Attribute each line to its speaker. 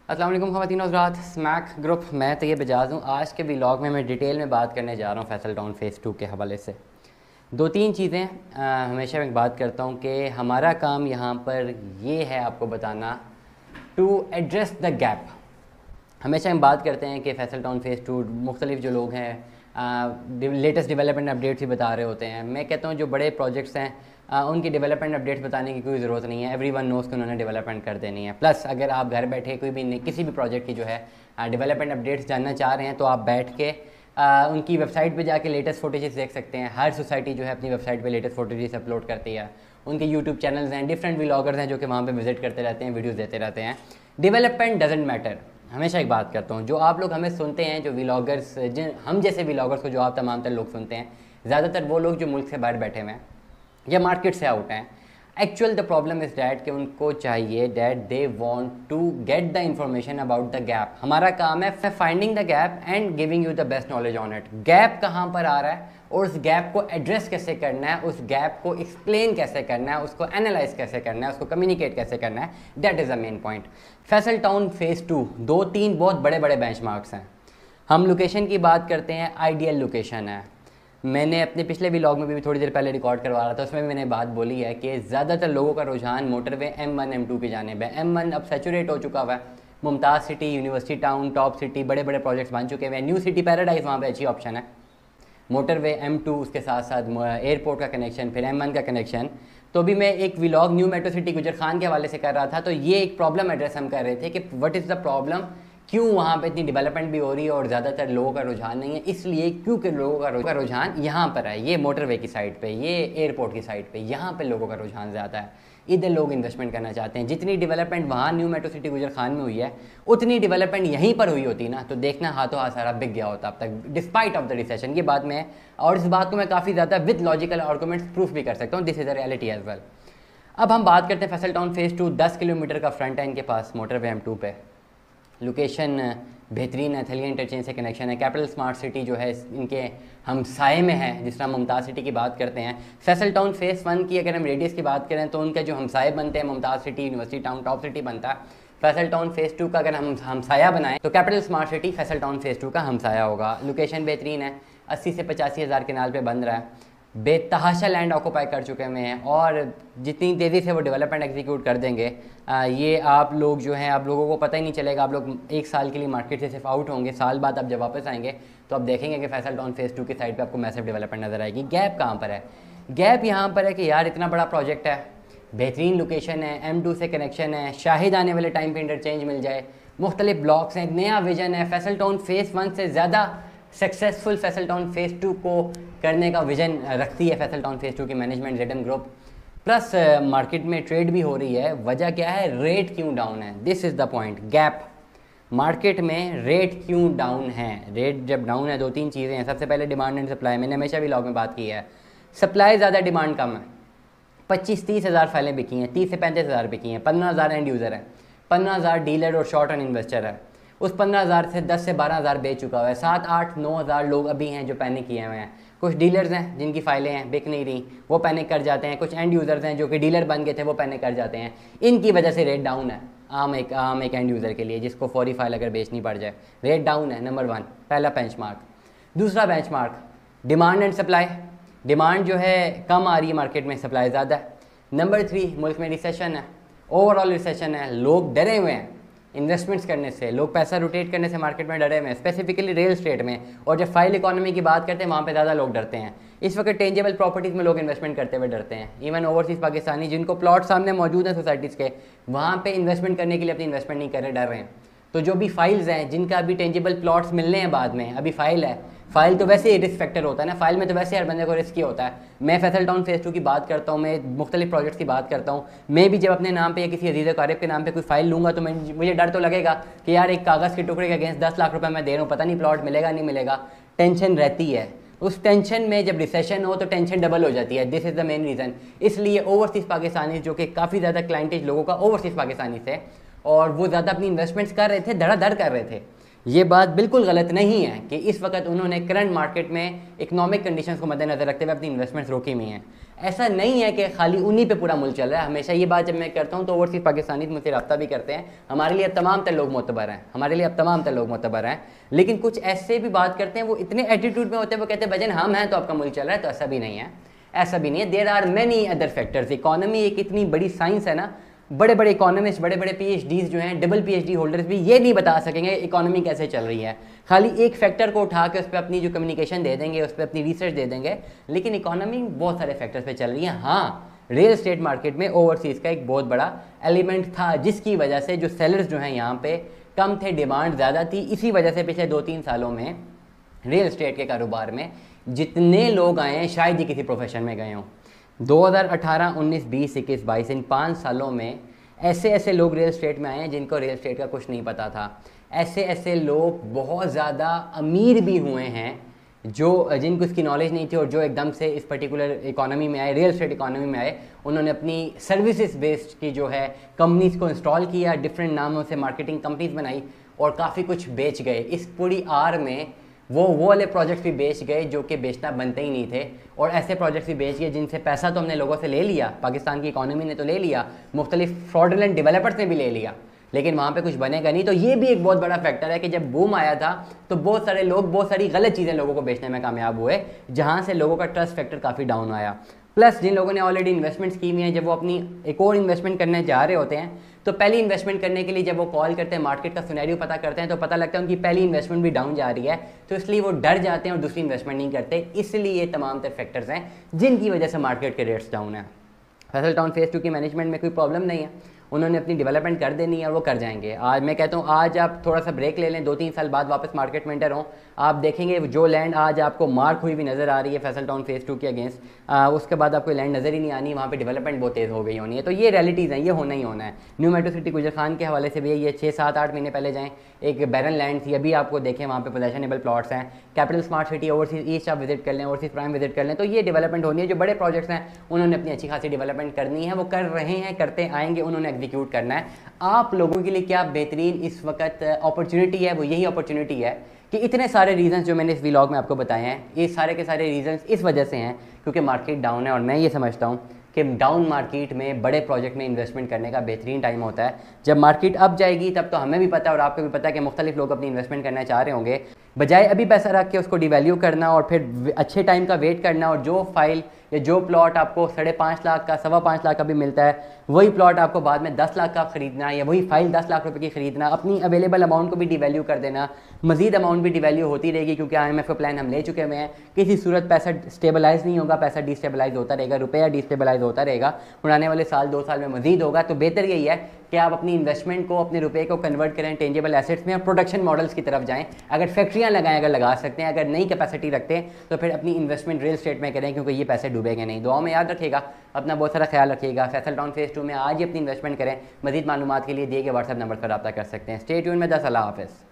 Speaker 1: अस्सलाम वालेकुम ख़वातीन और हज़रात, स्मैक ग्रुप मैं तैयब एजाज़ हूँ। आज के व्लॉग में मैं डिटेल में बात करने जा रहा हूँ फैसल टाउन फ़ेज़ 2 के हवाले से। दो तीन चीज़ें हमेशा मैं बात करता हूँ कि हमारा काम यहाँ पर ये है आपको बताना टू एड्रेस द गैप। हमेशा हम बात करते हैं कि फैसल टाउन फ़ेज़ 2 मुख्तलिफ जो लोग हैं लेटेस्ट डेवलपमेंट अपडेट्स ही बता रहे होते हैं। मैं कहता हूँ जो बड़े प्रोजेक्ट्स हैं उनकी डेवलपमेंट अपडेट्स बताने की कोई ज़रूरत नहीं है। एवरीवन नोज़ कि उन्होंने डेवलपमेंट कर देनी है। प्लस अगर आप घर बैठे कोई भी किसी भी प्रोजेक्ट की जो है डेवलपमेंट अपडेट्स जानना चाह रहे हैं तो आप बैठ के उनकी वेबसाइट पे जाके लेटेस्ट फोटेजेस देख सकते हैं। हर सोसाइटी जो है अपनी वेबसाइट पे लेटेस्ट फोटेजेस अपलोड करती है। उनके यूट्यूब चैनल्स हैं, डिफरेंट व्लॉगर्स हैं जो कि वहाँ पे विजिट करते रहते हैं, वीडियोस देते रहते हैं। Development doesn't matter. हमेशा एक बात करता हूँ, जो आप लोग हमें सुनते हैं, जो व्लॉगर्स हम जैसे व्लॉगर्स को जो आप तमाम तर लोग सुनते हैं, ज़्यादातर वो लोग जो मुल्क से बाहर बैठे हुए हैं या मार्केट से आउट हैं। Actual the problem is that कि उनको चाहिए that they want to get the information about the gap. हमारा काम है finding the gap and giving you the best knowledge on it. Gap कहाँ पर आ रहा है और उस गैप को एड्रेस कैसे करना है, उस गैप को एक्सप्लेन कैसे करना है, उसको एनालाइज कैसे करना है, उसको कम्युनिकेट कैसे करना है, that is the main point. Faisal town phase 2 दो तीन बहुत बड़े बड़े बेंचमार्क्स हैं। हम लोकेशन की बात करते हैं, आइडियल लोकेशन है। मैंने अपने पिछले व्लॉग में भी थोड़ी देर पहले रिकॉर्ड करवा रहा था, उसमें भी मैंने बात बोली है कि ज़्यादातर लोगों का रुझान मोटरवे M1 M2 की जानिब है। M1 अब सैचुरेट हो चुका हुआ है। Mumtaz city, university town, top city, बड़े बड़े प्रोजेक्ट्स बन चुके हैं। न्यू सिटी पैराडाइज वहाँ पे अच्छी ऑप्शन है। मोटरवे M2, उसके साथ साथ एयरपोर्ट का कनेक्शन, फिर M1 का कनेक्शन। तो भी मैं एक व्लॉग न्यू मेट्रो सिटी गुजर खान के हवाले से कर रहा था, तो ये एक प्रॉब्लम एड्रेस हम कर रहे थे कि व्हाट इज़ द प्रॉब्लम, क्यों वहाँ पे इतनी डेवलपमेंट भी हो रही है और ज़्यादातर लोगों का रुझान नहीं है। इसलिए क्योंकि लोगों का रुझान यहाँ पर है, ये मोटरवे की साइड पे, ये एयरपोर्ट की साइड पे, यहाँ पे लोगों का रुझान ज़्यादा है। इधर लोग इन्वेस्टमेंट करना चाहते हैं। जितनी डेवलपमेंट वहाँ न्यू मेट्रो सिटी गुजर खान में हुई है, उतनी डेवलपमेंट यहीं पर हुई होती ना, तो देखना हाथों हाथ सारा बिक गया होता अब तक, डिस्पाइट ऑफ द रिसेशन। ये बात मैं, और इस बात को मैं काफ़ी ज़्यादा विद लॉजिकल आर्गूमेंट्स प्रूफ भी कर सकता हूँ। This is a reality as well. अब हम बात करते हैं फैसल टाउन फ़ेज़ 2, 10 किलोमीटर का फ्रंट है इनके पास मोटरवे M2 पे। लोकेशन बेहतरीन है, थलिया इंटरचेंज से कनेक्शन है। कैपिटल स्मार्ट सिटी जो है इनके हमसाए में है, जिस तरह मुमताज़ सिटी की बात करते हैं। फैसल टाउन फ़ेज़ 1 की अगर हम रेडियस की बात करें तो उनके जो हमसाए बनते हैं, Mumtaz city, university town, top city बनता है। फैसल टाउन फ़ेज़ 2 का अगर हम हमसाया बनाएं तो capital smart city Faisal town phase 2 का हमसाया होगा। लोकेशन बेहतरीन है, 80 से 85 हज़ार केनाल पे बन रहा है। बेतहाशा लैंड ऑक्यूपाई कर चुके हुए हैं और जितनी तेज़ी से वो डेवलपमेंट एग्जीक्यूट कर देंगे, ये आप लोग जो हैं, आप लोगों को पता ही नहीं चलेगा। आप लोग एक साल के लिए मार्केट से सिर्फ आउट होंगे, साल बाद आप जब वापस आएंगे तो आप देखेंगे कि फैसल टाउन फ़ेज़ 2 की साइड पे आपको मैसिव डेवलपमेंट नज़र आएगी। गैप कहाँ पर है? गैप यहाँ पर है कि यार इतना बड़ा प्रोजेक्ट है, बेहतरीन लोकेशन है, M2 से कनेक्शन है, शाहिद आने वाले टाइम पर इंटरचेंज मिल जाए, मुख्तलिफ ब्लॉक्स हैं, नया विजन है। फैसल टाउन फ़ेज़ 1 से ज़्यादा सक्सेसफुल फैसल टाउन फ़ेज़ 2 को करने का विजन रखती है फैसल टाउन फ़ेज़ 2 की management, ZM group. Plus market में ट्रेड भी हो रही है। वजह क्या है? रेट क्यों डाउन है? This is the point. Gap market में रेट क्यों डाउन है? रेट जब डाउन है, दो तीन चीज़ें हैं। सबसे पहले डिमांड एंड सप्लाई। मैंने हमेशा भी व्लॉग में बात की है, सप्लाई ज़्यादा, डिमांड कम है। 25-30 हज़ार फाइलें बिकी हैं, 30 से 35 हज़ार बिकी हैं, 15 हज़ार एंड यूज़र है, 15 हज़ार डीलर और शॉर्ट टर्म इन्वेस्टर है। उस 15 हज़ार से 10 से 12 हज़ार बेच चुका हुआ है। 7-8-9 हज़ार लोग अभी हैं जो पैनिक किए हुए हैं। कुछ डीलर्स हैं जिनकी फाइलें हैं, बिक नहीं रही, वो पैनिक कर जाते हैं। कुछ एंड यूज़र्स हैं जो कि डीलर बन गए थे, वो पैनिक कर जाते हैं। इनकी वजह से रेट डाउन है। आम एक एंड यूज़र के लिए जिसको फौरी फाइल अगर बेचनी पड़ जाए, रेट डाउन है। नंबर 1 पहला बेंचमार्क। दूसरा benchmark demand and supply. Demand जो है कम आ रही है मार्केट में, सप्लाई ज़्यादा है। नंबर 3 मुल्क में रिसेशन है, ओवरऑल रिसेशन है। लोग डरे हुए हैं इन्वेस्टमेंट्स करने से, लोग पैसा रोटेट करने से मार्केट में डरे हुए हैं, स्पेसिफिकली रियल एस्टेट में। और जब फाइल इकोनॉमी की बात करते हैं वहाँ पे ज़्यादा लोग डरते हैं। इस वक्त टेंजेबल प्रॉपर्टीज़ में लोग इन्वेस्टमेंट करते हुए डरते हैं। इवन ओवरसीज़ पाकिस्तानी जिनको प्लॉट सामने मौजूद हैं सोसाइटीज़ के, वहाँ पे इन्वेस्टमेंट करने के लिए अपनी इन्वेस्टमेंट नहीं कर रहे, डर रहे हैं। तो जो भी फाइल्स हैं, जिनका अभी टेंजेबल प्लॉट्स मिलने हैं बाद में, अभी फाइल है, फाइल तो वैसे ही रिस्क फैक्टर होता है ना, फाइल में तो वैसे हर बंदे को रिस्क ही होता है। मैं फैसल टाउन फ़ेज़ 2 की बात करता हूँ, मैं मुख्तलिफ प्रोजेक्ट्स की बात करता हूँ। मैं भी जब अपने नाम पे या किसी अजीज़ क़रीब के नाम पे कोई फाइल लूँगा तो मुझे डर तो लगेगा कि यार एक कागज़ के टुकड़े के अगेंस्ट 10 लाख रुपये मैं दे रहा हूँ, पता नहीं प्लॉट मिलेगा नहीं मिलेगा। टेंशन रहती है। उस टेंशन में जब रिसेशन हो तो टेंशन डबल हो जाती है। This is the main reason. इसलिए ओवरसीज़ पाकिस्तानी, जो कि काफ़ी ज़्यादा क्लाइंटेज लोगों का ओवरसीज़ पाकिस्तानी से, और वो ज़्यादा अपनी इन्वेस्टमेंट्स कर रहे थे, धड़ाधड़ कर रहे थे। ये बात बिल्कुल गलत नहीं है कि इस वक्त उन्होंने करंट मार्केट में इकोनॉमिक कंडीशंस को मद्देनजर रखते हुए अपनी इन्वेस्टमेंट्स रोकी हुई हैं। ऐसा नहीं है कि खाली उन्हीं पे पूरा मुल्क चल रहा है। हमेशा ये बात जब मैं करता हूँ तो ओवरसीज़ पाकिस्तानी मुझसे रब्ता भी करते हैं, हमारे लिए अब तमाम तर लोग मोतबर हैं, हमारे लिए अब तमाम तर लोग मोतबर हैं। लेकिन कुछ ऐसे भी बात करते हैं, वो इतने एटीट्यूड में होते हैं, वो कहते हैं भजन हम हैं तो आपका मुल्क चल रहा है, तो ऐसा भी नहीं है, ऐसा भी नहीं है। There are many other factors. Economy एक इतनी बड़ी साइंस है ना, बड़े बड़े इकोनॉमिस्ट, बड़े बड़े PhDs जो हैं, डबल PhD होल्डर्स भी ये नहीं बता सकेंगे इकोनॉमी कैसे चल रही है। खाली एक फैक्टर को उठा के उस पर अपनी जो कम्युनिकेशन दे देंगे, उस पर अपनी रिसर्च दे देंगे, लेकिन इकोनॉमी बहुत सारे फैक्टर्स पे चल रही है। हाँ, रियल एस्टेट मार्केट में ओवरसीज़ का एक बहुत बड़ा एलिमेंट था, जिसकी वजह से जो सेलर्स जो हैं यहाँ पे कम थे, डिमांड ज़्यादा थी। इसी वजह से पिछले 2-3 सालों में रियल एस्टेट के कारोबार में जितने लोग आए हैं शायद ही किसी प्रोफेशन में गए हों। 2018, 19, 20, 21, 22 इन 5 सालों में ऐसे ऐसे लोग रियल एस्टेट में आए हैं जिनको रियल एस्टेट का कुछ नहीं पता था। ऐसे ऐसे लोग बहुत ज़्यादा अमीर भी हुए हैं जो जिनको इसकी नॉलेज नहीं थी, और जो एकदम से इस पर्टिकुलर इकोनॉमी में आए, रियल एस्टेट इकोनॉमी में आए। उन्होंने अपनी सर्विसेज बेस्ड की जो है कंपनीज़ को इंस्टॉल किया, डिफरेंट नामों से मार्केटिंग कंपनीज बनाई और काफ़ी कुछ बेच गए। इस पूरी आर में वो वाले प्रोजेक्ट्स भी बेच गए जो कि बेचना बनते ही नहीं थे, और ऐसे प्रोजेक्ट्स भी बेच गए जिनसे पैसा तो हमने लोगों से ले लिया, पाकिस्तान की इकोनॉमी ने तो ले लिया, मुख्तलिफ फ्रॉडुलेंट डेवलपर्स ने भी ले लिया, लेकिन वहाँ पे कुछ बनेगा नहीं। तो ये भी एक बहुत बड़ा फैक्टर है कि जब बूम आया था तो बहुत सारे लोग बहुत सारी गलत चीज़ें लोगों को बेचने में कामयाब हुए, जहाँ से लोगों का ट्रस्ट फैक्टर काफ़ी डाउन आया। प्लस जिन लोगों ने ऑलरेडी इन्वेस्टमेंट्स की हुई हैं, जब वो अपनी एक और इन्वेस्टमेंट करने जा रहे होते हैं तो पहली इन्वेस्टमेंट करने के लिए जब वो कॉल करते हैं, मार्केट का सिनेरियो पता करते हैं, तो पता लगता है उनकी पहली इन्वेस्टमेंट भी डाउन जा रही है, तो इसलिए वो डर जाते हैं और दूसरी इन्वेस्टमेंट नहीं करते। इसलिए ये तमाम तर फैक्टर्स हैं जिनकी वजह से मार्केट के रेट्स डाउन है। फैसल टाउन फेज़ 2 की मैनेजमेंट में कोई प्रॉब्लम नहीं है, उन्होंने अपनी डेवलपमेंट कर देनी है और वो कर जाएंगे। आज मैं कहता हूँ आज आप थोड़ा सा ब्रेक ले लें, 2-3 साल बाद वापस मार्केट में एंटर हों, आप देखेंगे जो लैंड आज आपको मार्क हुई भी नज़र आ रही है फैसल टाउन फेज़ 2 के अगेंस्ट, उसके बाद आपको लैंड नज़र ही नहीं आनी, वहाँ पे डेवलपमेंट बहुत तेज़ हो गई होनी है। तो ये रियलिटीज़ हैं, ये होना ही होना है। न्यू मेट्रो सिटी गुजर खान के हवाले से भी ये 6-7-8 महीने पहले जाएँ, एक बैरन लैंड थी, अभी आपको देखें वहाँ पे पोजेशनेबल प्लॉट्स हैं। Capital smart city overseas east आप विजिट कर लें, ओवरसीज़ प्राइम विजिट कर लें, तो ये डेवलपमेंट होनी है। जो बड़े प्रोजेक्ट्स हैं उन्होंने अपनी अच्छी खासी डेवलपमेंट करनी है, वो कर रहे हैं, करते आएंगे, उन्होंने एग्जीक्यूट करना है। आप लोगों के लिए क्या बेहतरीन इस वक्त अपॉर्चुनिटी है, वो यही अपॉर्चुनिटी है कि इतने सारे रीजंस जो मैंने इस व्लॉग में आपको बताए हैं, ये सारे के सारे रीजंस इस वजह से हैं क्योंकि मार्केट डाउन है। और मैं ये समझता हूँ कि डाउन मार्केट में बड़े प्रोजेक्ट में इन्वेस्टमेंट करने का बेहतरीन टाइम होता है। जब मार्केट अप जाएगी तब तो हमें भी पता है और आपको भी पता है कि मुख्तलिफ लोग अपनी इन्वेस्टमेंट करना चाह रहे होंगे, बजाय अभी पैसा रख के उसको डिवैल्यू करना और फिर अच्छे टाइम का वेट करना, और जो फाइल या जो प्लॉट आपको 5.5 लाख का, 5.25 लाख का भी मिलता है, वही प्लॉट आपको बाद में 10 लाख का खरीदना, या वही फाइल 10 लाख रुपए की खरीदना, अपनी अवेलेबल अमाउंट को भी डिवैल्यू कर देना, मजीद अमाउंट भी डिवैल्यू होती रहेगी क्योंकि IMF का प्लान हम ले चुके हुए हैं। किसी सूरत पैसा स्टेबलाइज नहीं होगा, पैसा डिस्टेबलाइज होता रहेगा, रुपया डिस्टेबलाइज होता रहेगा, और आने वाले साल 2 साल में मजीद होगा। तो बेहतर यही है कि आप अपनी इन्वेस्टमेंट को, अपने रुपए को कन्वर्ट करें टेंजेबल एसेट्स में और प्रोडक्शन मॉडल्स की तरफ जाएं। अगर फैक्ट्रियां लगाएं, अगर लगा सकते हैं, अगर नई कैपेसिटी रखते हैं तो फिर अपनी इन्वेस्टमेंट रियल एस्टेट में करें क्योंकि ये पैसे डूबेंगे नहीं। दुआओं में याद रखिएगा, अपना बहुत सारा ख्याल रखिएगा। फैसल टाउन फेज़ 2 में आज ही अपनी इन्वेस्टमेंट करें। मजीद मालूमात के लिए दिए गए व्हाट्सएप नंबर पर रब्ता कर सकते हैं। स्टे ट्यून में 10 अल्लाह हाफ़िज़।